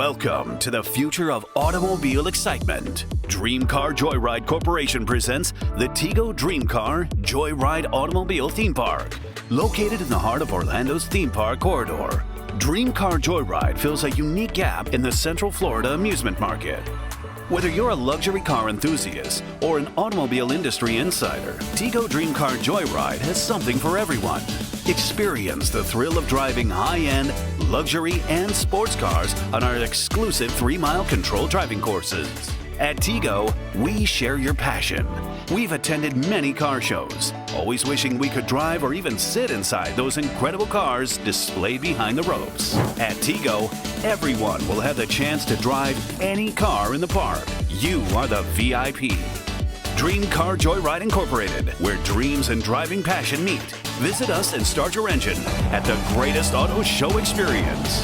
Welcome to the future of automobile excitement. Dream Car Joyride Corporation presents the Tigo Dream Car Joyride Automobile Theme Park. Located in the heart of Orlando's theme park corridor, Dream Car Joyride fills a unique gap in the Central Florida amusement market. Whether you're a luxury car enthusiast or an automobile industry insider, Tigo Dream Car Joyride has something for everyone. Experience the thrill of driving high-end, luxury, and sports cars on our exclusive 3-mile controlled driving courses. At Tigo, we share your passion. We've attended many car shows, always wishing we could drive or even sit inside those incredible cars displayed behind the ropes. At Tigo, everyone will have the chance to drive any car in the park. You are the VIP. Dream Car Joyride Incorporated, where dreams and driving passion meet. Visit us and start your engine at the greatest auto show experience.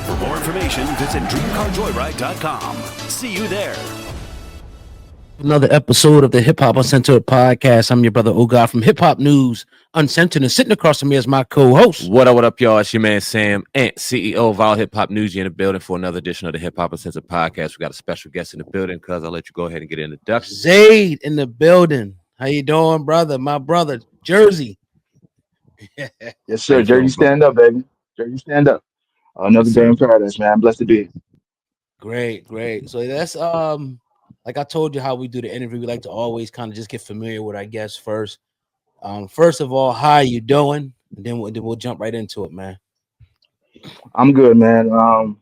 For more information, visit dreamcarjoyride.com. See you there. Another episode of the Hip Hop Uncensored podcast. I'm your brother Ogad from Hip Hop News Uncensored, and sitting across from me is my co-host. What up, y'all? It's your man Sam, and CEO of All Hip Hop News. You're in the building for another edition of the Hip Hop Uncensored podcast. We got a special guest in the building, cuz I'll let you go ahead and get an introduction. Zayd in the building. How you doing, brother? My brother, Jersey. Yes, sir. Jersey, stand up, baby. Jersey, stand up. Another day in paradise, man. I'm blessed to be. Great. So that's like I told you how we do the interview. We like to always kind of just get familiar with our guests first. First of all, how you doing? And then we'll jump right into it, man. I'm good, man.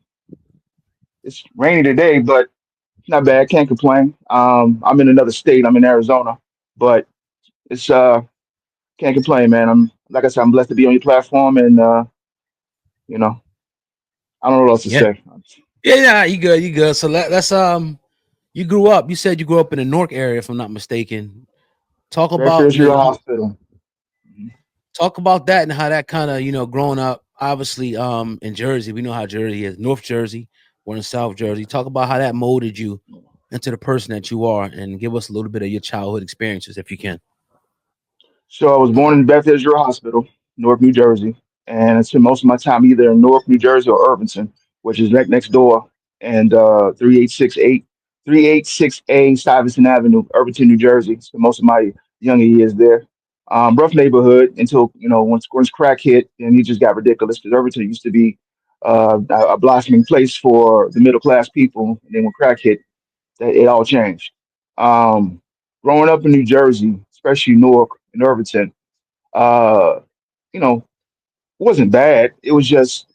It's rainy today, but not bad. Can't complain. I'm in another state. I'm in Arizona, but it's can't complain, man. I'm like I said, I'm blessed to be on your platform, and you know, I don't know what else to say. Yeah, you good. So let's you grew up. You said you grew up in the Newark area, if I'm not mistaken. Talk about hospital. Talk about that and how that kind of growing up. Obviously, in Jersey, we know how Jersey is. North Jersey, we're in South Jersey. Talk about how that molded you into the person that you are, and give us a little bit of your childhood experiences, if you can. So I was born in Beth Israel Hospital, Newark, New Jersey, and I spent most of my time either in Newark, New Jersey, or Irvington, which is right next door, and 3868 Stuyvesant Avenue, Irvington, New Jersey. Spent most of my younger years there. Rough neighborhood until once crack hit, and he just got ridiculous because Irvington used to be a blossoming place for the middle class people, and then when crack hit, it all changed. Growing up in New Jersey, especially Newark and Irvington, it wasn't bad. It was just,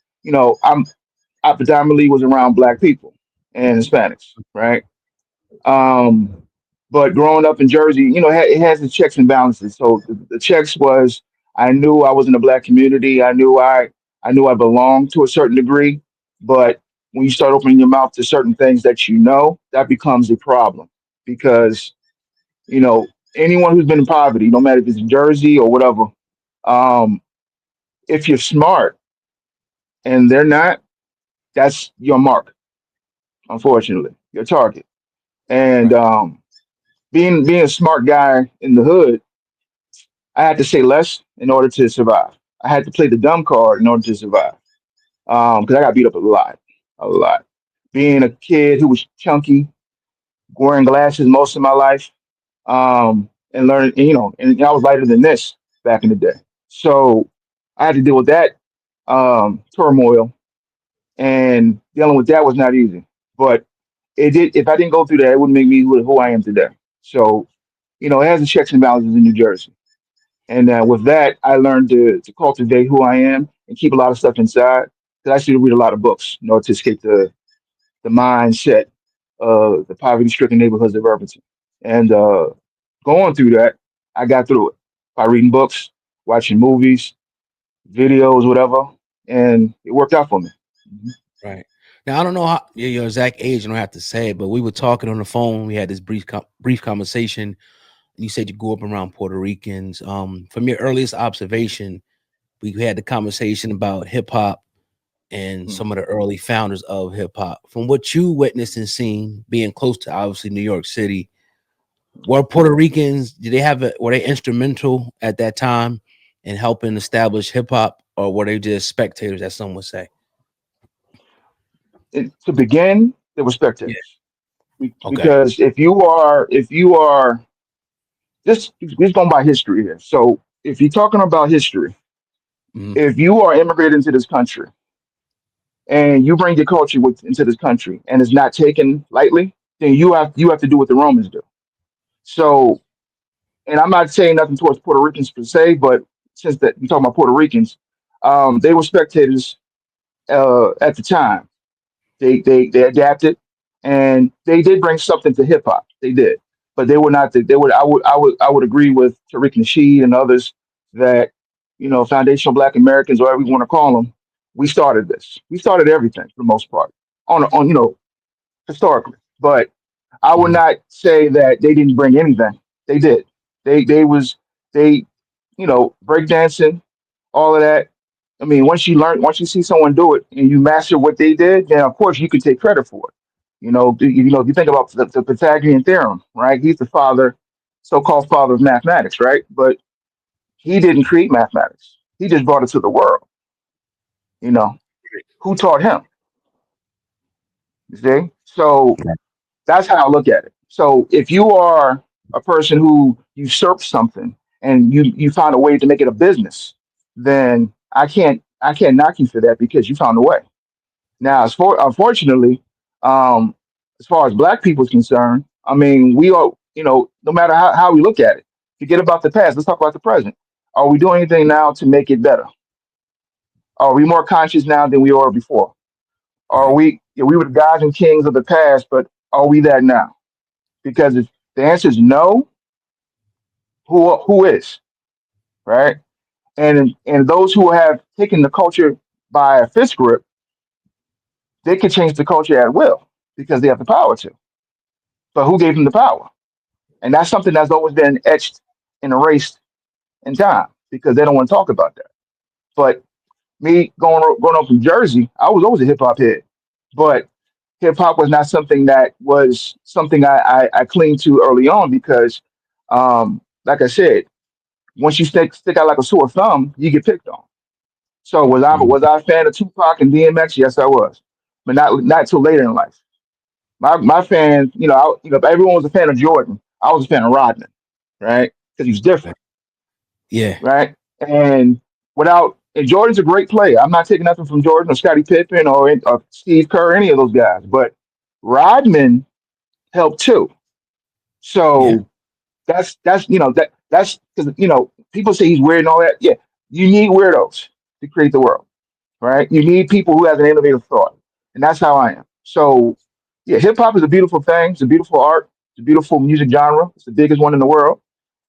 I predominantly was around black people and Hispanics, right? But growing up in Jersey, it has the checks and balances. So the checks was, I knew I was in a black community. I knew I belonged to a certain degree. But when you start opening your mouth to certain things that becomes a problem because, anyone who's been in poverty, no matter if it's in Jersey or whatever, if you're smart and they're not, that's your mark, unfortunately, your target. And being a smart guy in the hood, I had to say less in order to survive. I had to play the dumb card in order to survive. Because I got beat up a lot. Being a kid who was chunky, wearing glasses most of my life, and learning, and I was lighter than this back in the day. So I had to deal with that turmoil, and dealing with that was not easy. But it did. If I didn't go through that, it wouldn't make me who I am today. So, it has the checks and balances in New Jersey, and with that, I learned to cultivate who I am and keep a lot of stuff inside. Because I used to read a lot of books, to escape the mindset of the poverty-stricken neighborhoods of Irvington. And going through that, I got through it by reading books, watching movies, videos, whatever, and it worked out for me. Right. Now, I don't know how your exact age, I don't have to say it, but we were talking on the phone. We had this brief conversation. And you said you grew up around Puerto Ricans. From your earliest observation, we had the conversation about hip hop and some of the early founders of hip hop. From what you witnessed and seen, being close to obviously New York City, were Puerto Ricans, were they instrumental at that time in helping establish hip hop, or were they just spectators, as some would say? To begin, they were Yeah. spectators. Okay. Because if you are this, we're going by history here. So if you're talking about history, Mhm. if you are immigrated into this country and you bring your culture into this country and it's not taken lightly, then you have to do what the Romans do. So, and I'm not saying nothing towards Puerto Ricans per se, but since that you're talking about Puerto Ricans, they were spectators at the time. They adapted, and they did bring something to hip hop. They did, but they were not. They would. I would agree with Tariq Nasheed and others that foundational Black Americans, or whatever you want to call them. We started this. We started everything for the most part on historically. But I would Mhm. not say that they didn't bring anything. They did. They breakdancing, all of that. I mean, once you see someone do it and you master what they did, then of course you can take credit for it. If you think about the Pythagorean theorem, right? He's the father, so-called father of mathematics, right? But he didn't create mathematics. He just brought it to the world. You know, who taught him? You see? So that's how I look at it. So if you are a person who usurps something and you found a way to make it a business, then I can't knock you for that because you found a way. Now, unfortunately, um, as far as Black people is concerned, I mean, we are, no matter how we look at it, forget about the past. Let's talk about the present. Are we doing anything now to make it better? Are we more conscious now than we were before? Are Right. we? Yeah, we were the gods and kings of the past, but are we that now? Because if the answer is no, who is, right? And those who have taken the culture by a fist grip, they can change the culture at will because they have the power to. But who gave them the power? And that's something that's always been etched and erased in time because they don't want to talk about that. But me growing up from Jersey, I was always a hip hop head, but hip hop was not something that was something I clinged to early on because, like I said, once you stick out like a sore thumb, you get picked on. So Mhm. was I a fan of Tupac and DMX? Yes, I was, but not till later in life. My fans, everyone was a fan of Jordan. I was a fan of Rodman, right? Because he was Right. different, Yeah. right? And Jordan's a great player. I'm not taking nothing from Jordan or Scottie Pippen or Steve Kerr, any of those guys. But Rodman helped too. Yeah. So that's because people say he's weird and all that. Yeah, you need weirdos to create the world, right? You need people who have an innovative thought, and that's how I am. So yeah, hip hop is a beautiful thing. It's a beautiful art. It's a beautiful music genre. It's the biggest one in the world.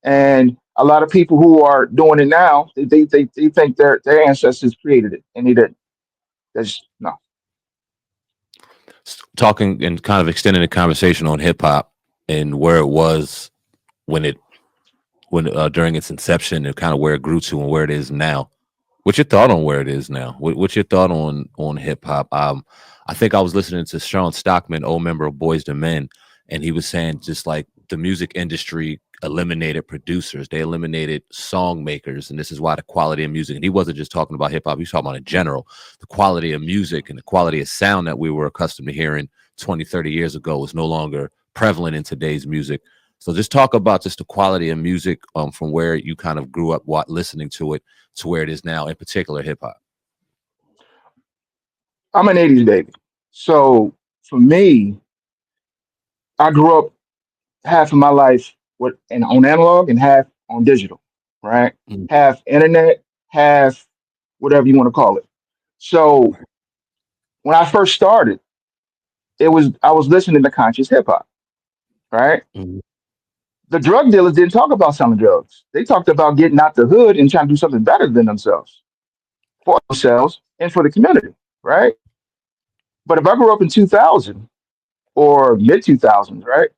And a lot of people who are doing it now, they think their ancestors created it, and they didn't. That's no. Talking and kind of extending the conversation on hip hop and where it was when it when during its inception and kind of where it grew to and where it is now. What's your thought on where it is now? What's your thought on hip hop? I think I was listening to Sean Stockman, old member of Boys to Men, and he was saying just like the music industry eliminated producers, they eliminated song makers, and this is why the quality of music. And he wasn't just talking about hip hop; he was talking about in general. The quality of music and the quality of sound that we were accustomed to hearing 20, 30 years ago is no longer prevalent in today's music. So just talk about just the quality of music from where you kind of grew up listening to it to where it is now, in particular hip hop. I'm an '80s baby, so for me, I grew up half of my life on analog and half on digital, right? Mhm. Half internet, half whatever you want to call it. So when I first started, I was listening to conscious hip hop, right? Mhm. The drug dealers didn't talk about selling drugs. They talked about getting out the hood and trying to do something better than themselves, for themselves and for the community, right? But if I grew up in 2000 or mid 2000s, right,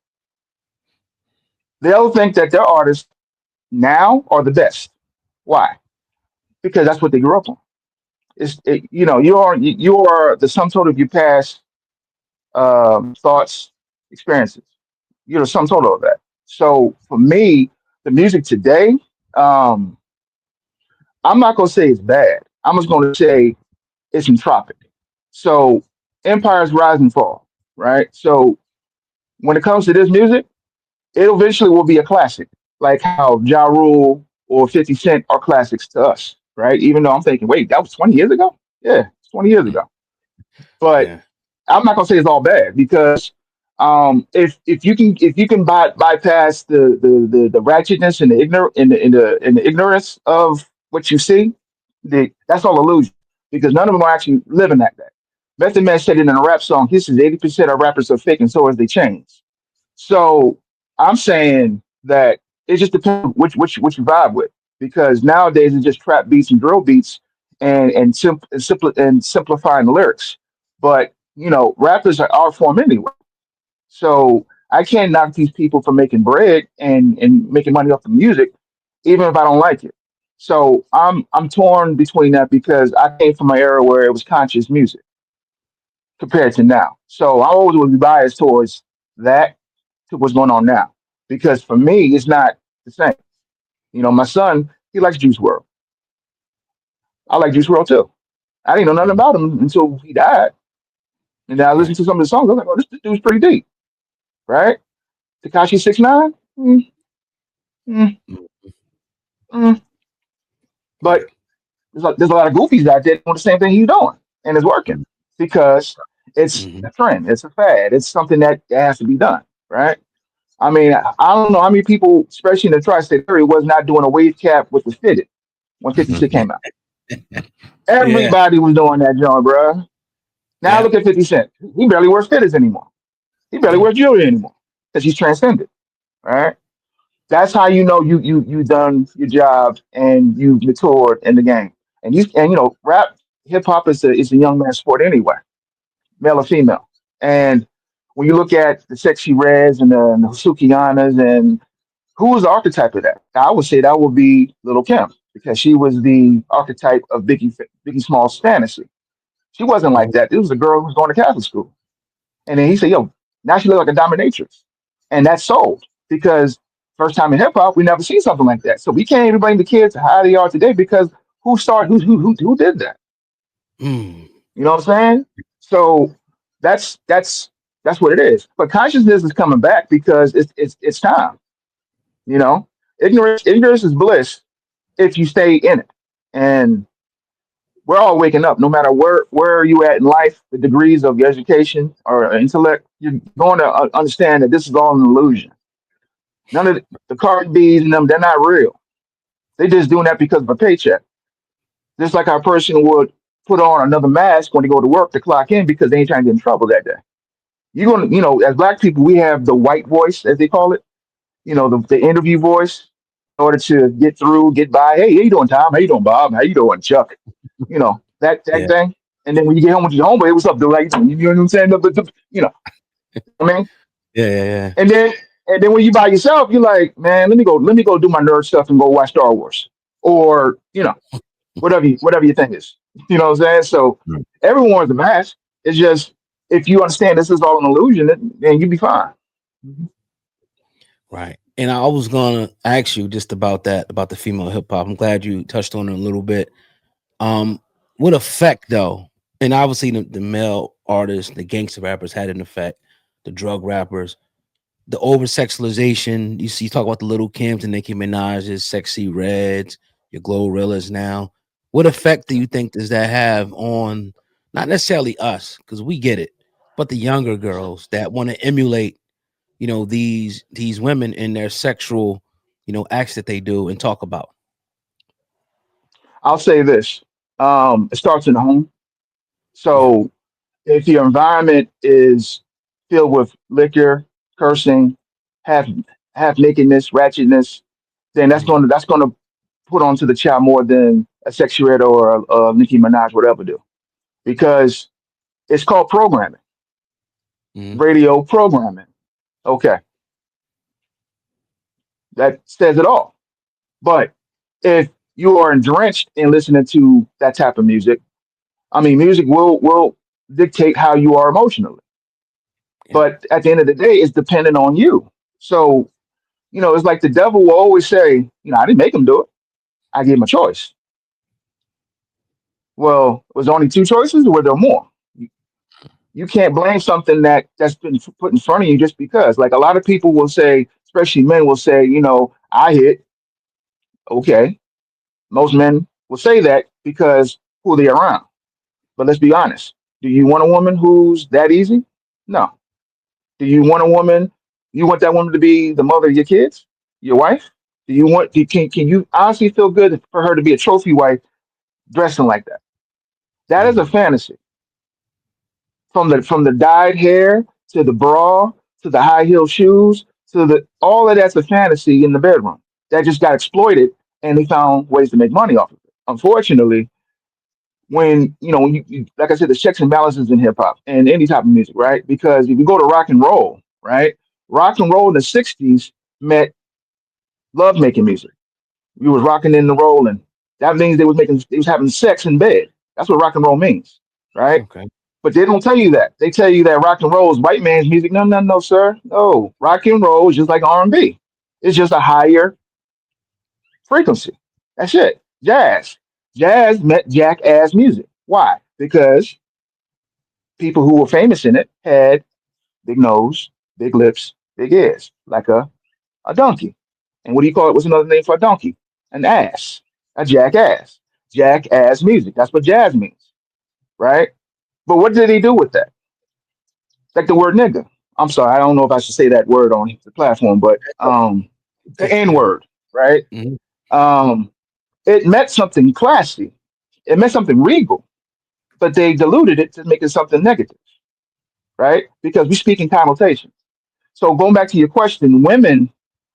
they'll think that their artists now are the best. Why? Because that's what they grew up on. You are the sum total of your past thoughts, experiences. You're the sum total of that. So for me, the music today, um, I'm not gonna say it's bad. I'm just gonna say it's entropic. So Empires rise and fall, right? So when it comes to this music, it eventually will be a classic, like how Ja Rule or 50 Cent are classics to us, right? Even though I'm thinking, wait, that was 20 years ago? Yeah, it's 20 years ago. But Yeah. I'm not gonna say it's all bad because if you can bypass the ratchetness and the ignorance of what you see, that's all illusion because none of them are actually living that day. Method Man said it in a rap song. He says 80% of rappers are fake and so is they change. So I'm saying that it just depends which you vibe with because nowadays it's just trap beats and drill beats and simplifying the lyrics. But rappers are art form anyway. So I can't knock these people for making bread and making money off the music, even if I don't like it. So I'm torn between that because I came from an era where it was conscious music compared to now. So I always would be biased towards that to what's going on now. Because for me, it's not the same. My son, he likes Juice World. I like Juice World too. I didn't know nothing Mhm. about him until he died. And then I listened Right. to some of the songs. I was like, oh, this dude's pretty deep, right? Takashi 6ix9ine. Mm, mm, Mm. mm. But Right. there's a lot of goofies out there doing the same thing he's doing, and it's working Mm. because it's Hmm. a trend, it's a fad, it's something that has to be done, right? I mean, I don't know how many people, especially in the tri-state area, was not doing a wave cap with the fitted when 50 Cent came out. Yeah. Everybody was doing that, John, bro. Now Yeah. look at 50 Cent. He barely wears fitteds anymore. He barely wears jewelry anymore because he's transcended, right? That's how you know you done your job and you matured in the game. And rap hip hop is a young man's sport anyway, male or female. And when you look at the Sexy Reds and the Sukianas and who was the archetype of that? I would say that would be Little Kim because she was the archetype of Biggie Small's fantasy. She wasn't like Mhm. that. It was a girl who was going to Catholic school. And then he said, yo, now she look like a dominatrix. And that sold because first time in hip hop, we never seen something like that. So we can't even blame the kids how they are today because who did that? Mm. You know what I'm saying? So that's that's that's what it is. But consciousness is coming back because it's time. You know, ignorance is bliss if you stay in it. And we're all waking up, no matter where you at in life, the degrees of your education or intellect, you're going to understand that this is all an illusion. None of the Cardi B's and them, they're not real. They just doing that because of a paycheck. Just like our person would put on another mask when they go to work to clock in because they ain't trying to get in trouble that day. You're gonna, as black people, we have the white voice, as they call it, the interview voice in order to get through, get by. Hey, how you doing, Tom? How you doing, Bob? How you doing, Chuck? That Yeah. thing. And then when you get home with your homeboy, hey, what's up, dude? How you doing? You know what I'm saying? I mean, Yeah. Yeah. and then when you by yourself, you're like, man, let me go do my nerd stuff and go watch Star Wars, or whatever your thing is. You know what I'm saying? So Mm. everyone wears a mask. It's just if you understand this is all an illusion, then you'll be fine. Right. And I was gonna ask you just about that, about the female hip hop. I'm glad you touched on it a little bit. Um, what effect though? And obviously the male artists, the gangster rappers had an effect, the drug rappers, the over sexualization. You talk about the Little Kims and Nicki Minaj's, Sexy Reds, your Glorillas now. What effect do you think does that have on not necessarily us, because we get it, but the younger girls that want to emulate, these women in their sexual, acts that they do and talk about? I'll say this: it starts in the home. Yeah. So if your environment is filled with liquor, cursing, half half nakedness, ratchetness, then that's Mhm. gonna put onto the child more than a sexuette or a Nicki Minaj would ever do because it's called programming, Mhm. radio programming. Okay, that says it all. But if you are drenched in listening to that type of music, I mean, music will dictate how you are emotionally. Yeah. But at the end of the day, it's dependent on you. So it's like the devil will always say, I didn't make him do it. I gave him a choice. Well, was there only two choices or were there more? You can't blame something that's been put in front of you just because. Like a lot of people will say, especially men will say, I hit. Okay, most men will say that because who they're around. But let's be honest. Do you want a woman who's that easy? No. Do you want a woman? You want that woman to be the mother of your kids, your wife? Do you want? Can you honestly feel good for her to be a trophy wife dressing like that? That is a Mm. fantasy. From the dyed hair to the bra to the high heel shoes to the all of that's a fantasy in the bedroom that just got exploited, and they found ways to make money off of it. Unfortunately, when like I said, the checks and balances in hip hop and any type of music, right? Because if you go to rock and roll, right, rock and roll in the '60s meant love making music. You was rocking in the roll, and that means they was having sex in bed. That's what rock and roll means, right? Okay. But they don't tell you that. They tell you that rock and roll is white man's music. No, no, no, sir. No, rock and roll is just like R&B. It's just a higher frequency. That's it. Jazz meant jackass music. Why? Because people who were famous in it had big nose, big lips, big ears, like a donkey. And what do you call it? What's another name for a donkey? An ass, a jackass. Jackass music. That's what jazz means, right? But what did he do with that? Like the word nigga. I'm sorry, I don't know if I should say that word on the platform, but the N Yeah. word, right? Mhm. Um, it meant something classy. It meant something regal, but they diluted it to make it something negative, right? Because we speak in connotations. So going back to your question, women,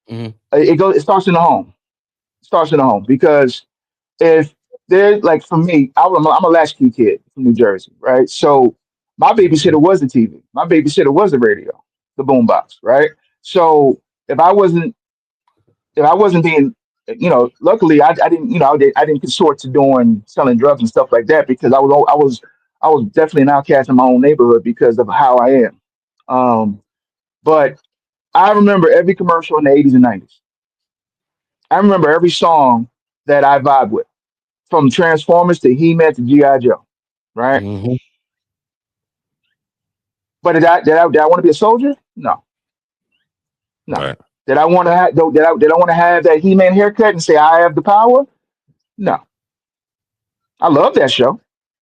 Mhm. it starts in the home. It starts in the home because if there's like for me, I'm a latchkey kid from New Jersey, right? So my babysitter was the TV. My babysitter was the radio, the boombox, right? So if I wasn't if I wasn't being luckily I didn't I didn't consort to doing selling drugs and stuff like that because I was definitely an outcast in my own neighborhood because of how I am. Um, but I remember every commercial in the 80s and 90s. I remember every song that I vibe with, from Transformers to He-Man to G.I. Joe, right? Mhm. But did I want to be a soldier? No, no. Right. Did I want to have did I want to have that He-Man haircut and say I have the power? No. I love that show. Yeah.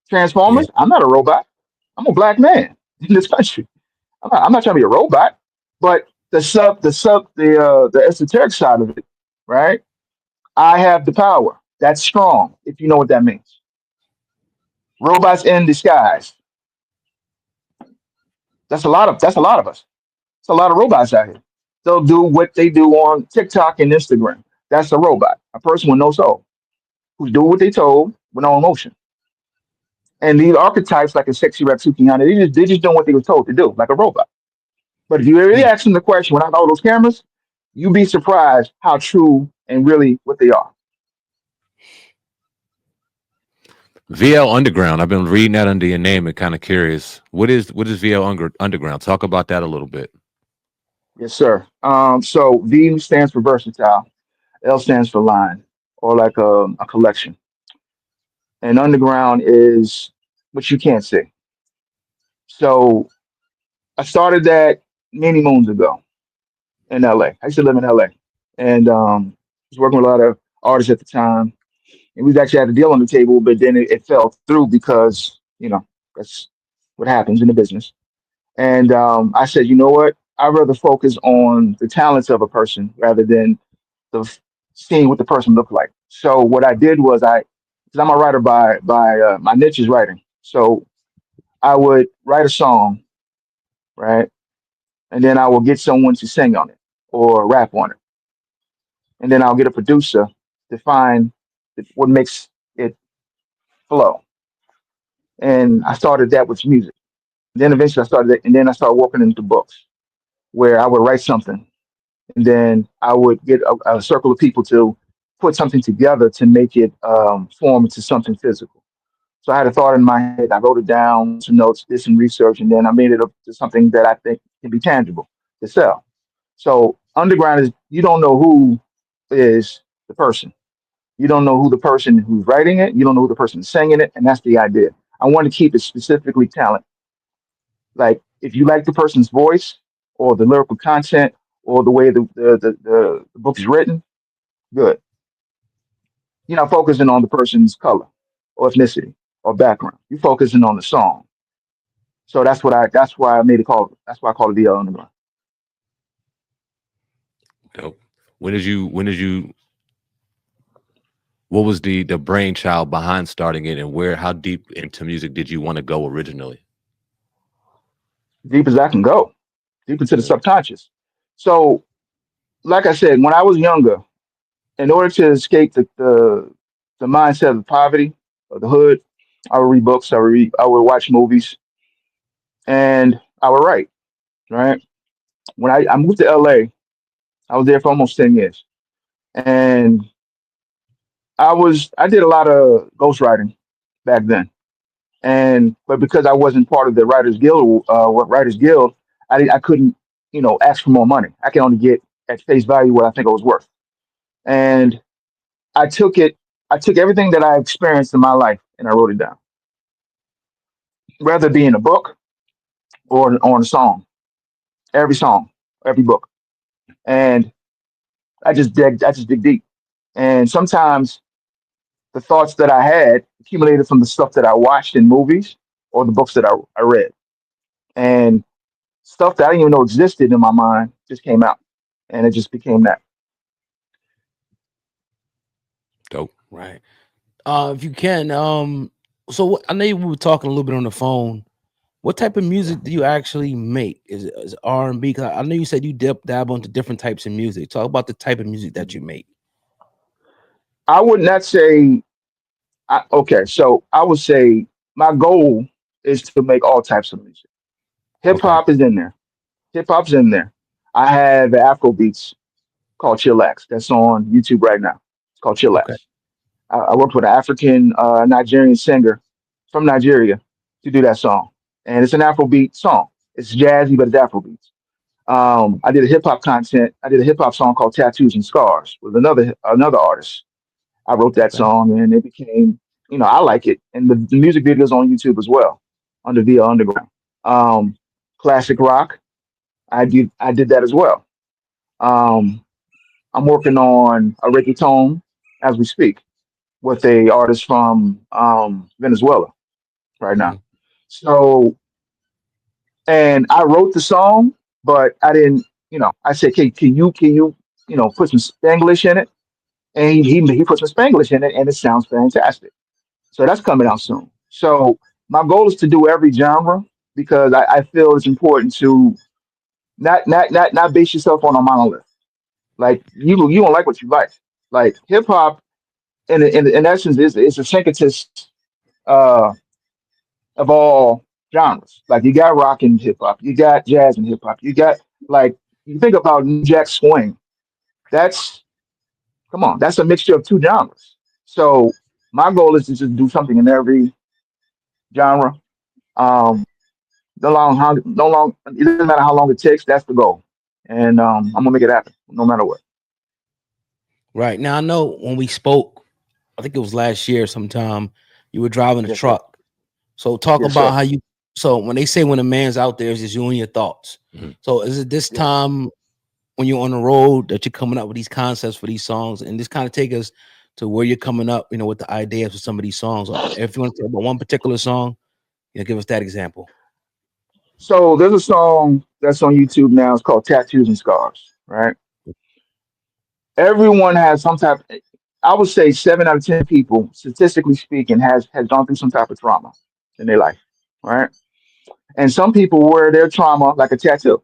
Transformers. I'm not a robot. I'm a black man in this country. I'm not trying to be a robot. But the esoteric side of it, right? I have the power. That's strong. If you know what that means. Robots in disguise. That's a lot of us. It's a lot of robots out here. They'll do what they do on TikTok and Instagram. That's a robot, a person with no soul, who's doing what they told with no emotion. And these archetypes, like a sexy Ratsukiana, they just doing what they were told to do, like a robot. But if you really Mm. ask them the question without all those cameras, you'd be surprised how true and really what they are. VL Underground. I've been reading that under your name and kind of curious. What is VL Underground? Talk about that a little bit. Yes, sir. So V stands for versatile, L stands for line, or like a collection. And underground is what you can't see. So I started that many moons ago in LA. I used to live in LA, and was working with a lot of artists at the time. And we actually had a deal on the table, but then it fell through because that's what happens in the business. And I said, you know what? I'd rather focus on the talents of a person rather than seeing what the person looked like. So what I did was because I'm a writer by my niche is writing. So I would write a song, right, and then I will get someone to sing on it or rap on it, and then I'll get a producer to find what makes it flow. And I started that with music. Then eventually I started it, and then I started working into books where I would write something, and then I would get a circle of people to put something together to make it form into something physical. So I had a thought in my head. I wrote it down, some notes, did some research, and then I made it up to something that I think can be tangible to sell. So underground is you don't know who is the person. You don't know who the person who's writing it. You don't know who the person is singing it, and that's the idea. I want to keep it specifically talent. Like if you like the person's voice or the lyrical content or the way the book is written, good. You're not focusing on the person's color or ethnicity or background. You're focusing on the song. So that's why I made it call that's why I call it the Underground. Dope. When did you what was the brainchild behind starting it, and where how deep into music did you want to go originally? Deep as I can go, deep into the Mm, subconscious. So, like I said, when I was younger, in order to escape the mindset of poverty of the hood, I would read books, I would watch movies, and I would write. Right. When I moved to LA, I was there for almost 10 years, and I did a lot of ghostwriting back then, and but because I wasn't part of the Writers Guild, I couldn't ask for more money. I can only get at face value what I think I was worth, and I took it. I took everything that I experienced in my life and I wrote it down, whether it be in a book or on a song, every book, and I just dig deep, and sometimes the thoughts that I had accumulated from the stuff that I watched in movies or the books that I read. And stuff that I didn't even know existed in my mind just came out. And it just became that. dope. Right. If you can, I know we were talking a little bit on the phone. What type of Yeah. music do you actually make? Is it R&B? Because I know you said you dabble into different types of music. Talk about the type of music that you make. I would not say, okay, so I would say my goal is to make all types of music. Hip Okay. hop is in there. Hip hop's in there. I have Afro beats called Chillax that's on YouTube right now. It's called Okay. Chillax. I worked with an African Nigerian singer from Nigeria to do that song, and it's an Afrobeat song. It's jazzy, but it's Afrobeat. I did a hip hop content. I did a hip hop song called "Tattoos and Scars" with another artist. I wrote that Okay. song, and it became, I like it, and the music videos on YouTube as well, under Via Underground. Um, Classic rock. I did that as well. Um, I'm working on a reggaeton as we speak with a artist from Venezuela right now. Hmm. So, and I wrote the song, but I didn't. I said, can you put some Spanglish in it? And he put some Spanglish in it, and it sounds fantastic. So that's coming out soon. So my goal is to do every genre because I feel it's important to not base yourself on a monolith. Like you don't like what you like. Like hip hop in essence is a synthesis uh, of all genres. Like you got rock and hip hop, you got jazz and hip hop, you got like you think about New Jack Swing. That's come on, that's a mixture of two genres. So my goal is to just do something in every genre. Um, no long, it doesn't matter how long it takes. That's the goal, and I'm gonna make it happen, no matter what. Right. Now I know when we spoke, I think it was last year sometime, you were driving a Yes, sir. truck. So talk Yes, about sir. how you so when they say when a man's out there, it's just you and your thoughts. Mhm. So is it this Yes. time when you're on the road that you're coming up with these concepts for these songs and just kind of take us to where you're coming up, with the ideas for some of these songs. Or if you want to talk about one particular song, give us that example. So there's a song that's on YouTube now. It's called "Tattoos and Scars." Right. Everyone has some type. I would say 7 out of 10 people, statistically speaking, has gone through some type of trauma in their life. Right. And some people wear their trauma like a tattoo.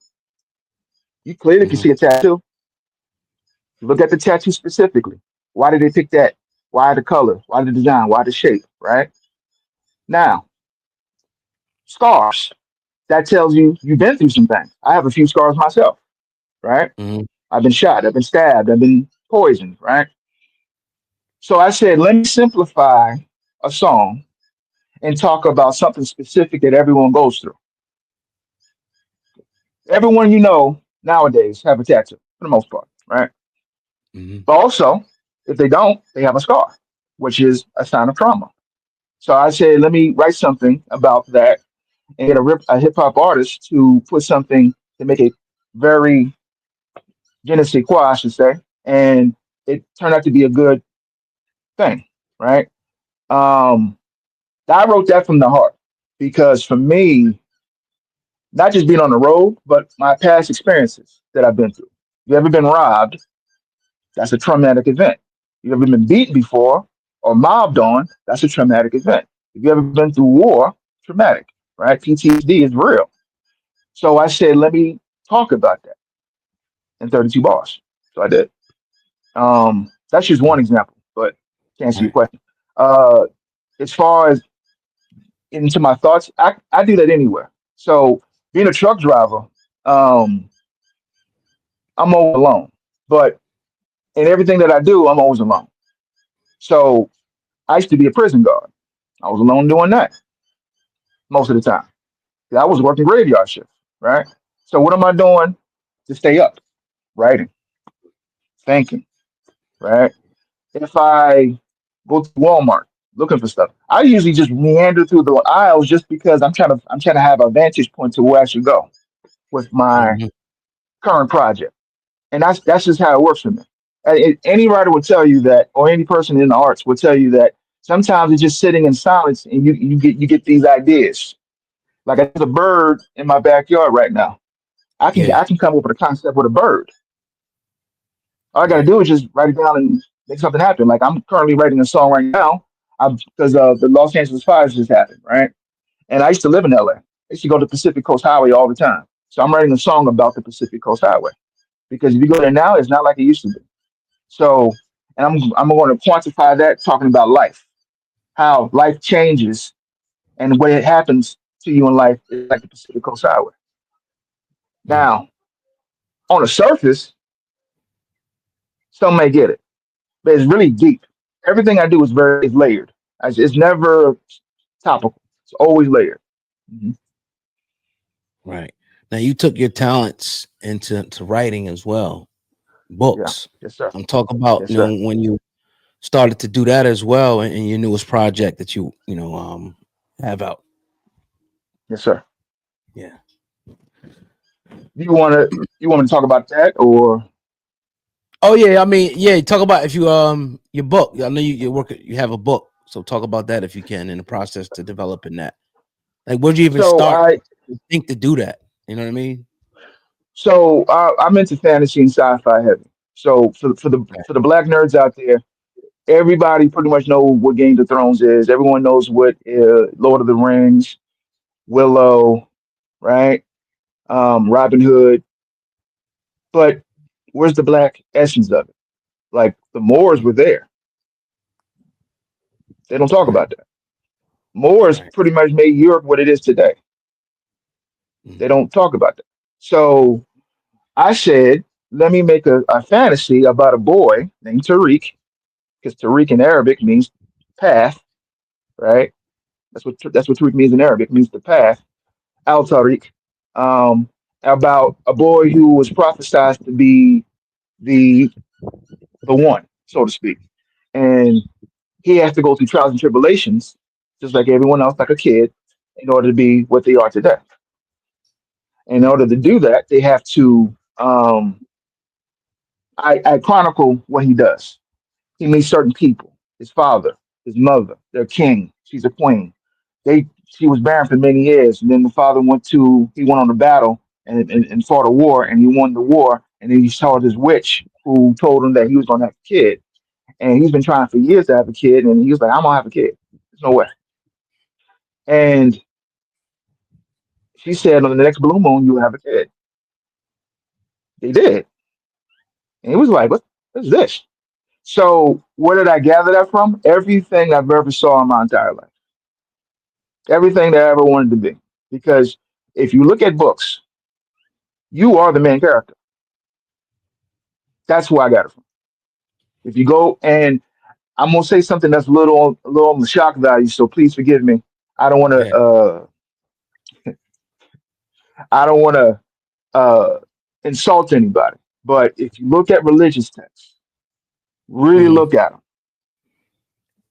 You clearly can Hmm. see a tattoo. Look at the tattoo specifically. Why did they pick that? Why the color? Why the design? Why the shape? Right. Now, scars. That tells you you've been through some things. I have a few scars myself. Right. Hmm. I've been shot. I've been stabbed. I've been poisoned. Right. So I said, let me simplify a song and talk about something specific that everyone goes through. Everyone nowadays have a tattoo for the most part, right? Hmm. But also, if they don't, they have a scar, which is a sign of trauma. So I said, let me write something about that and get a hip hop artist to put something to make it very je ne sais quoi, I should say, and it turned out to be a good thing, right? Um, I wrote that from the heart because for me, not just being on the road, but my past experiences that I've been through. You ever been robbed? That's a traumatic event. You ever been beaten before or mobbed on? That's a traumatic event. If you ever been through war, traumatic, right? PTSD is real. So I said, let me talk about that in 32 bars. So I did. That's just one example, but to answer your Right. question. As far as into my thoughts, I do that anywhere. So being a truck driver, um, I'm always alone. But in everything that I do, I'm always alone. So I used to be a prison guard. I was alone doing that most of the time. I was working graveyard shift, right? So what am I doing to stay up? Writing, thinking, right? If I go to Walmart looking for stuff, I usually just meander through the aisles just because I'm trying to have a vantage point to where I should go with my Mhm. current project, and that's just how it works for me. Any writer would tell you that, or any person in the arts would tell you that sometimes it's just sitting in silence and you get these ideas. Like there's a bird in my backyard right now. I can Yeah. I can come up with a concept with a bird. All I got to Right. do is just write it down and make something happen. Like I'm currently writing a song right now because the Los Angeles fires just happened, right? And I used to live in LA. I used to go to Pacific Coast Highway all the time. So I'm writing a song about the Pacific Coast Highway because if you go there now, it's not like it used to be. So, and I'm going to quantify that talking about life, how life changes and what it happens to you in life is like the Pacific Coast Highway. Mhm. Now, on the surface, some may get it, but it's really deep. Everything I do is very layered. It's never topical. It's always layered. Mhm. Right. Now you took your talents into writing as well, Yeah. books. Yes, sir. I'm talking about Yes, sir. when you started to do that as well in your newest project that you have out. Yes, sir. Yeah. You want me to talk about that or Oh yeah, I mean, yeah, talk about if you your book. I know you have a book. So talk about that if you can in the process to developing that. Like where'd you even so start I to think to do that? You know what I mean? I'm into fantasy and sci-fi heavy. So Okay. for the black nerds out there, everybody pretty much know what Game of Thrones is. Everyone knows what Lord of the Rings, Willow, right? Robin Hood. But where's the black essence of it? Like the Moors were there. They don't talk Right. about that. Moors Right. pretty much made Europe what it is today. Mhm. They don't talk about that. So I said, let me make a fantasy about a boy named Tariq, because Tariq in Arabic means path, right? That's what Tariq means in Arabic, means the path. Al Tariq, um, about a boy who was prophesied to be the the one, so to speak, and he has to go through trials and tribulations, just like everyone else, like a kid, in order to be what they are today. In order to do that, they have to. I chronicle what he does. He meets certain people. His father, his mother, their king. She's a queen. She was barren for many years, and then the father he went on a battle and fought a war, and he won the war, and then he saw this witch who told him that he was going to have a kid, and he's been trying for years to have a kid, and he was like, I'm gonna have a kid. There's no way. And she said, on the next blue moon, you'll have a kid. They did, and he was like, what is this? So where did I gather that from? Everything I've ever saw in my entire life. Everything that I ever wanted to be. Because if you look at books, you are the main character. That's where I got it from. If you go and I'm gonna say something that's a little on the shock value, so please forgive me. I don't wanna Yeah. I don't wanna uh insult anybody. But if you look at religious texts, really Hmm. look at them.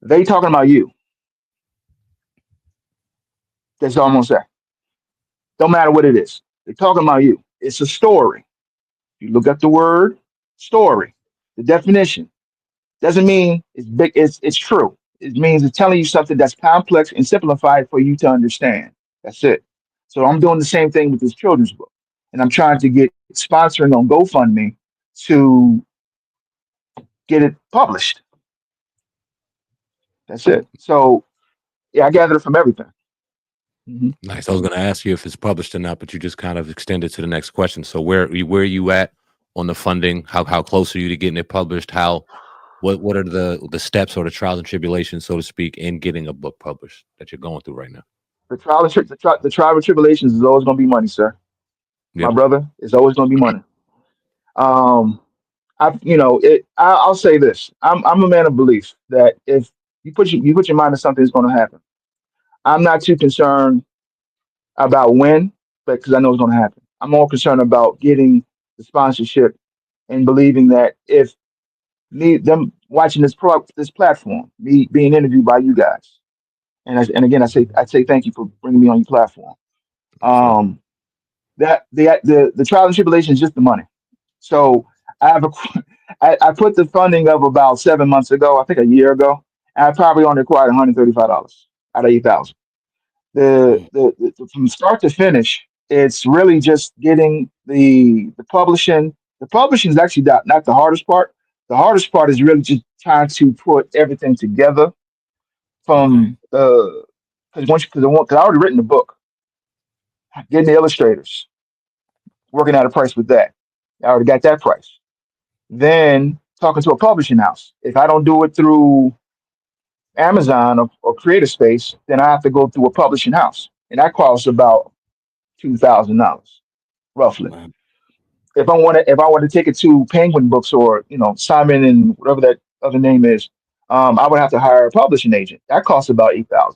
They talking about you. That's all I'm gonna say. Don't matter what it is. They're talking about you. It's a story. You look up the word story, the definition. Doesn't mean it's big, it's true. It means it's telling you something that's complex and simplified for you to understand. That's it. So I'm doing the same thing with this children's book. And I'm trying to get sponsoring on GoFundMe to get it published. That's it. So yeah, I gathered it from everything. Nice. I was going to ask you if it's published or not, but you just kind of extended to the next question. So where are you at on the funding? How close are you to getting it published? What are the steps or the trials and tribulations, so to speak, in getting a book published that you're going through right now? The trial and tribulations is always going to be money, sir. My Yep. brother, it's always going to be money. I'll say this. I'm a man of belief that if you put your mind to something, it's going to happen. I'm not too concerned about when, but because I know it's going to happen. I'm more concerned about getting the sponsorship and believing that if them watching this platform, me being interviewed by you guys, and again I say thank you for bringing me on your platform. Sure. That the trial and tribulation is just the money. So I have a I put the funding up about 7 months ago, I think a year ago, and I probably only required $135 out of 8,000. From start to finish, it's really just getting the publishing. The publishing is actually not the hardest part. The hardest part is really just trying to put everything together Okay. from the because I already written the book, getting the illustrators, working out a price with that. I already got that price. Then talking to a publishing house. If I don't do it through Amazon or Creative Space, then I have to go through a publishing house, and that costs about $2,000 roughly. Wow. If I want to take it to Penguin Books or Simon and whatever that other name is, I would have to hire a publishing agent. That costs about $8,000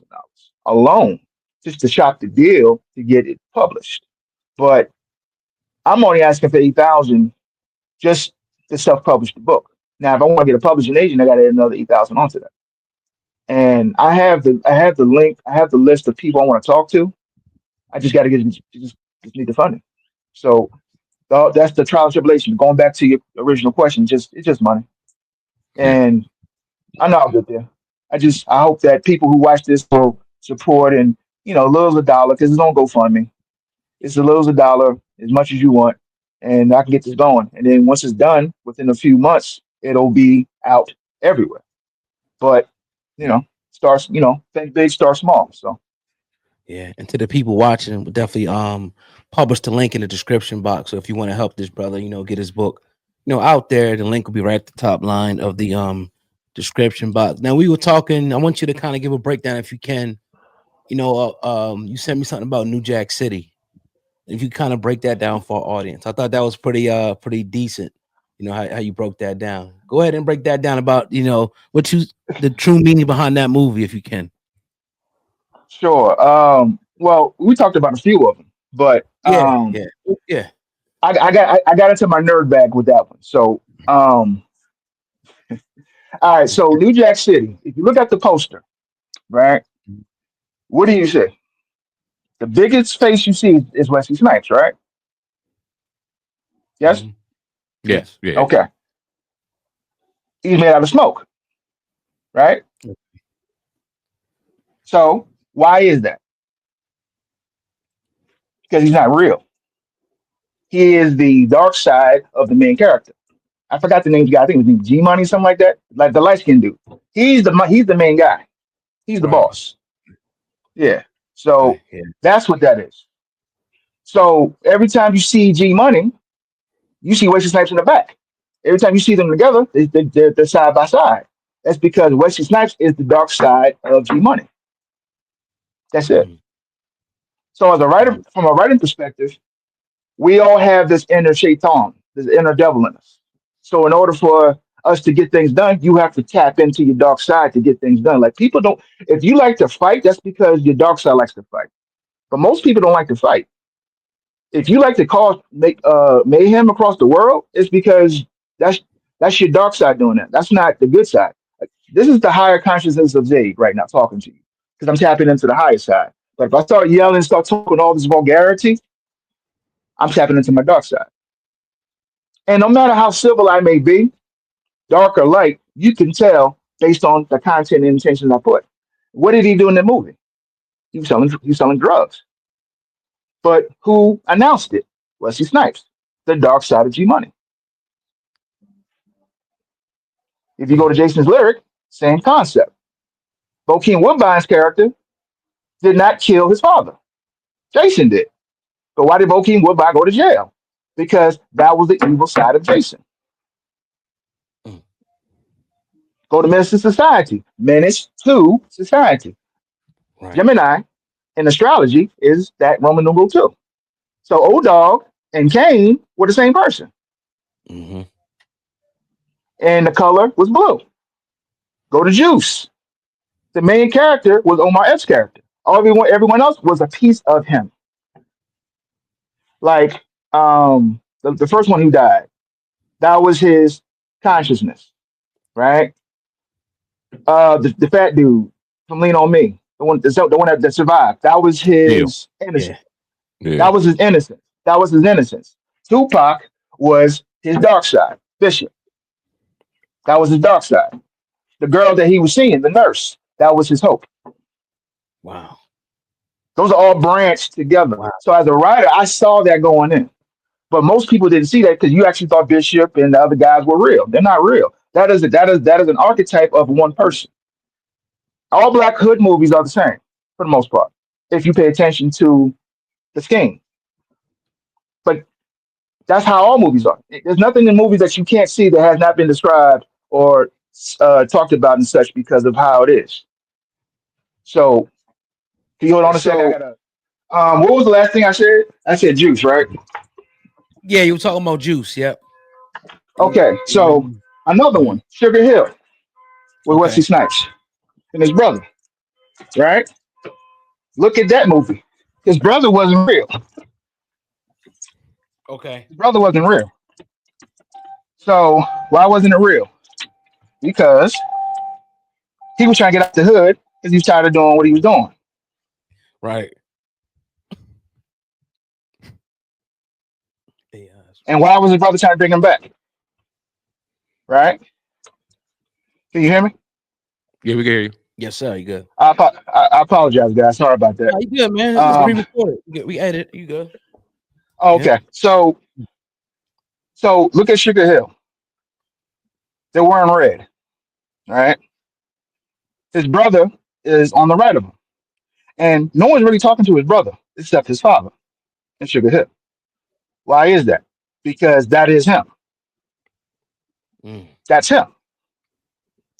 alone just to shop the deal to get it published. But I'm only asking for 8,000 just to self-publish the book. Now, if I want to get a publishing agent, I got to add another 8,000 onto that. And I have the link, I have the list of people I want to talk to. I just got to just need the funding. So that's the trial and tribulation. Going back to your original question, it's just money. Yeah. And I know I'll get there. I hope that people who watch this will support and a little as a dollar because it's on GoFundMe. It's a little as a dollar, as much as you want, and I can get this going. And then once it's done, within a few months, it'll be out everywhere. But starts think big, start small. So Yeah, and to the people watching, we'll definitely publish the link in the description box. So if you want to help this brother, get his book, out there, the link will be right at the top line of the description box. Now we were talking. I want you to kind of give a breakdown if you can. You sent me something about New Jack City. If you kind of break that down for our audience, I thought that was pretty decent. How you broke that down. Go ahead and break that down about the true meaning behind that movie, if you can. sure. Well, we talked about a few of them, but Yeah. I got into my nerd bag with that one. So all right. So New Jack City. If you look at the poster, right, what do you see? The biggest face you see is Wesley Snipes, right? Yes. Mhm. Yes. Yeah. Okay. He's made out of smoke, right? So why is that? Because he's not real. He is the dark side of the main character. I forgot the name of the guy. I think it was G Money, something like that. Like the light skinned dude. He's the main guy. He's the Right. boss. Yeah. So Okay, yeah. that's what that is. So every time you see G Money, you see Wesley Snipes in the back. Every time you see them together, they're side by side. That's because Wesley Snipes is the dark side of G Money. That's it. Mhm. So as a writer, from a writing perspective, we all have this inner shaitan, this inner devil in us. So in order for us to get things done, you have to tap into your dark side to get things done. Like people don't, if you like to fight, that's because your dark side likes to fight. But most people don't like to fight. If you like to make mayhem across the world, it's because that's that's your dark side doing that. That's not the good side. Like, this is the higher consciousness of Zayd right now talking to you because I'm tapping into the higher side. But if I start yelling, start talking all this vulgarity, I'm tapping into my dark side. And no matter how civil I may be, dark or light, you can tell based on the content and intentions I put. What did he do in the movie? He was selling drugs. But who announced it? Wesley Snipes, the dark side of G Money. If you go to Jason's lyric, same concept. Bokeem Woodbine's character did not kill his father. Jason did. But why did Bokeem Woodbine go to jail? Because that was the evil side of Jason. Mm. Go to Menace to Society. Menace to Society. Right. Gemini in astrology is that Roman numeral two. So Old Dog and Cain were the same person. Mm-hmm. And the color was blue. Go to Juice. The main character was Omar Epps' character. Everyone else was a piece of him. Like the first one who died, that was his consciousness, right? The fat dude from Lean on Me, the one that survived, that was Deal. his Yeah. innocence. Yeah. That was his innocence. That was his innocence. Tupac was his dark side. Bishop, that was his dark side. The girl that he was seeing, the nurse, that was his hope. Wow. Those are all branched together. Wow. So as a writer, I saw that going in. But most people didn't see that because you actually thought Bishop and the other guys were real. They're not real. That is an archetype of one person. All black hood movies are the same for the most part, if you pay attention to the scheme. But that's how all movies are. There's nothing in movies that you can't see that has not been described or talked about and such because of how it is. So, can you hold on a second? I gotta. What was the last thing I said? I said juice, right? Yeah, you were talking about Juice. Yep. Okay. So another Mhm. one, Sugar Hill with Wesley Okay. Snipes and his brother, right? Look at that movie. His brother wasn't real. Okay. His brother wasn't real. So why wasn't it real? Because he was trying to get out the hood because he was tired of doing what he was doing. Right. Yeah. And why was his brother trying to bring him back? Right? Can you hear me? Yeah, we can hear you. Yes, sir. You good? I apologize, guys. Sorry about that. No, you good, man. It's Um, pre-recorded. We edit. You good? Yeah. okay. So look at Sugar Hill. They're wearing red, right? His brother is on the right of him. And no one's really talking to his brother except his father in Sugar Hill. Why is that? Because that is him. Mm. That's him.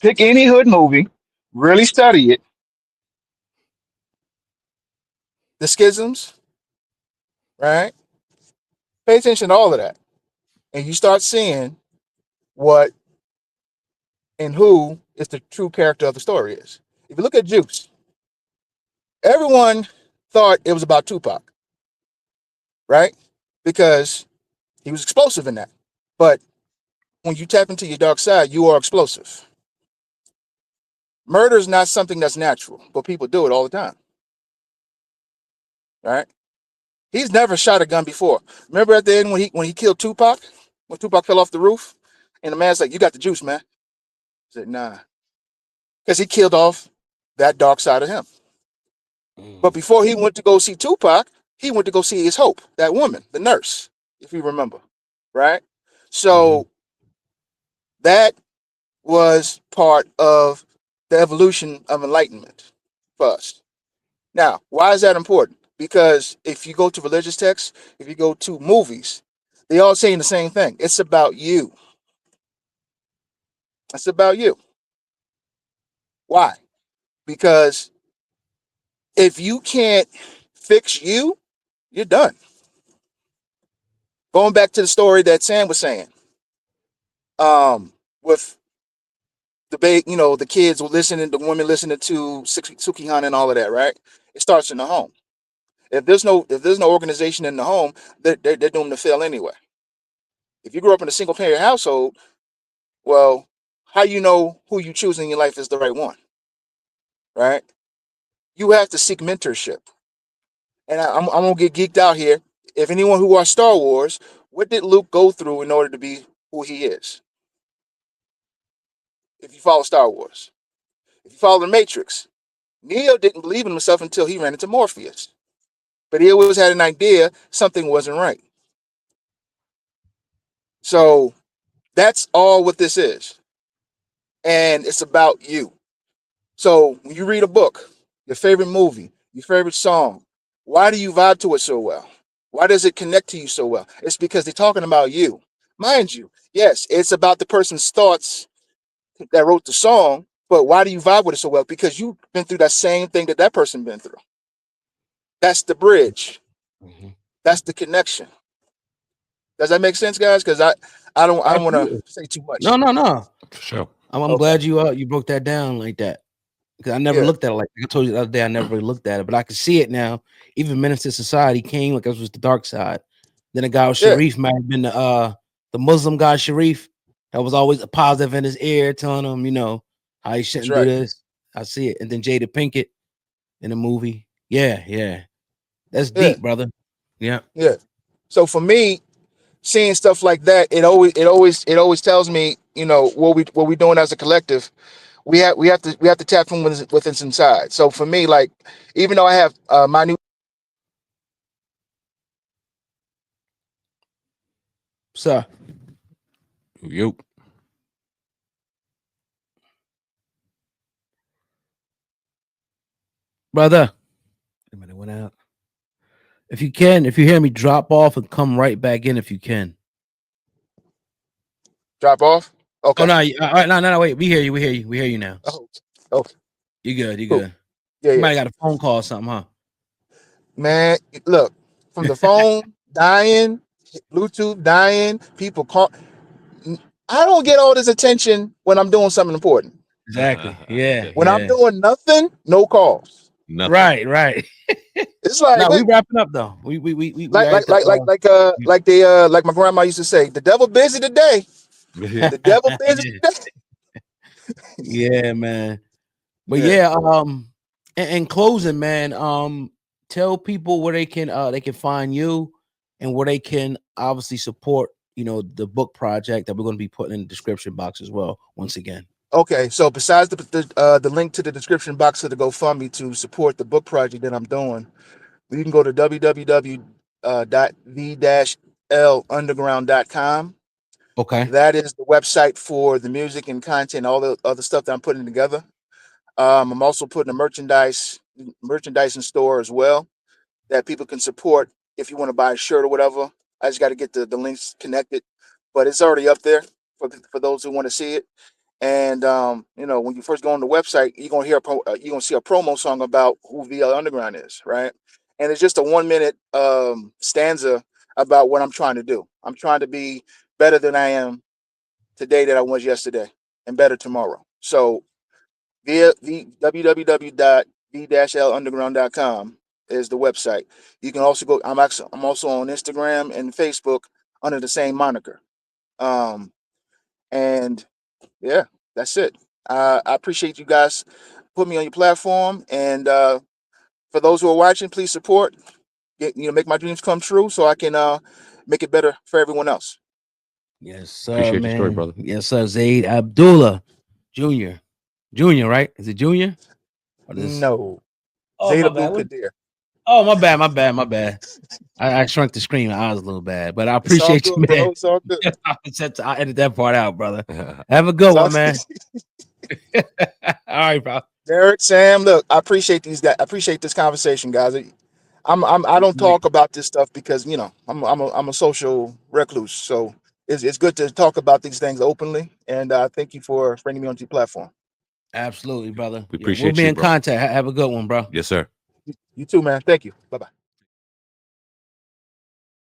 Pick any hood movie, really study it. The schisms, right? Pay attention to all of that. And you start seeing what and who is the true character of the story is. If you look at Juice, everyone thought it was about Tupac, right? Because he was explosive in that. But when you tap into your dark side, you are explosive. Murder is not something that's natural, but people do it all the time, right? He's never shot a gun before. Remember at the end when he killed Tupac, when Tupac fell off the roof, and the man's like, "You got the juice, man." He said, "Nah," because he killed off that dark side of him. But Mm. before he went to go see Tupac, he went to go see his hope, that woman, the nurse, if you remember, right? Mm-hmm. So that was part of the evolution of enlightenment for us. Now, why is that important? Because if you go to religious texts, if you go to movies, they all saying the same thing. It's about you. It's about you. Why? Because if you can't fix you, you're done. Going back to the story that Sam was saying, with the kids were listening, the women listening to Sukihana and all of that, right? It starts in the home. If there's no organization in the home, they're doomed to fail anyway. If you grew up in a single parent household, well, how you know who you choose in your life is the right one, right? You have to seek mentorship. and I'm gonna get geeked out here. If anyone who watched Star Wars, what did Luke go through in order to be who he is? If you follow Star Wars, if you follow the Matrix, Neo didn't believe in himself until he ran into Morpheus, but he always had an idea something wasn't right. So that's all what this is, and it's about you. So when you read a book, your favorite movie, your favorite song, why do you vibe to it so well? Why does it connect to you so well? It's because they're talking about you. Mind you, yes, it's about the person's thoughts that wrote the song, but why do you vibe with it so well? Because you've been through that same thing that that person been through. That's the bridge. Mhm. That's the connection. Does that make sense, guys? Because I don't want to Absolutely. say too No, much. no, no. For sure. I'm Okay. glad you broke that down like that. Because I never Yeah. looked at it like I told you the other day. I never really looked at it, but I can see it now. Even Minister Society came like this was the dark side. Then the guy with Yeah. Sharif might have been the Muslim guy Sharif that was always a positive in his ear, telling him, how he That's shouldn't do right. this. I see it. And then Jada Pinkett in the movie. Yeah, yeah. That's Yeah. deep, brother. Yeah. Yeah. So for me, seeing stuff like that, it always tells me, what we doing as a collective. We have to tap from within inside. So for me, like, even though I have my new So, Yo. brother. Wait a minute, it went out. If you hear me, drop off and come right back in if you can. drop off. Oh Okay. no, all right, no, wait. We hear you. We hear you now. Oh, okay. You good? You Cool. good? Yeah, You yeah. might have got a phone call or something, huh? Man, look, from the phone dying, Bluetooth dying, people call. I don't get all this attention when I'm doing something important. Exactly. Yeah, When I'm yeah. doing nothing, no calls. Nothing. Right. It's like, Now we wrapping up though. We like are like at the like like like like my grandma used to say, the devil busy today. The devil busy yeah, today. yeah, man. But Yeah. yeah, in closing, man, tell people where they can find you and where they can obviously support, the book project that we're going to be putting in the description box as well. Once again. Okay. So besides the link to the description box of the GoFundMe to support the book project that I'm doing, you can go to www.v-lunderground.com. Okay. That is the website for the music and content, all the other stuff that I'm putting together. I'm also putting a merchandising store as well that people can support if you want to buy a shirt or whatever. I just got to get the links connected, but it's already up there for those who want to see it. And when you first go on the website, you're gonna see a promo song about who VL Underground is, right? And it's just a 1 minute stanza about what I'm trying to do. I'm trying to be better than I am today that I was yesterday, and better tomorrow. So via the www.v-lunderground.com is the website. You can also go. I'm also on Instagram and Facebook under the same moniker. Um, and yeah, that's it. I appreciate you guys put me on your platform, and for those who are watching, please support. Make my dreams come true, so I can make it better for everyone else. Yes, sir, Appreciate your story, man. brother. Yes, sir. Zaid Abdullah Jr. Junior, right? Is it Junior? What is? No, Oh, my Zeta bad. Blue Kadir. Oh, my bad. I shrunk the screen. I was a little bad, but I It's all appreciate you, good, man. bro. It's all good. I edit that part out, brother. Have a good It's all one, man. All right, bro. Derek, Sam. Look, I appreciate these guys. I appreciate this conversation, guys. I don't talk about this stuff because I'm a social recluse. So it's good to talk about these things openly. And thank you for bringing me onto your platform. Absolutely, brother. We Yeah, we'll appreciate be you, in bro. contact. Have a good one, bro. Yes, sir. You too, man. Thank you. Bye bye.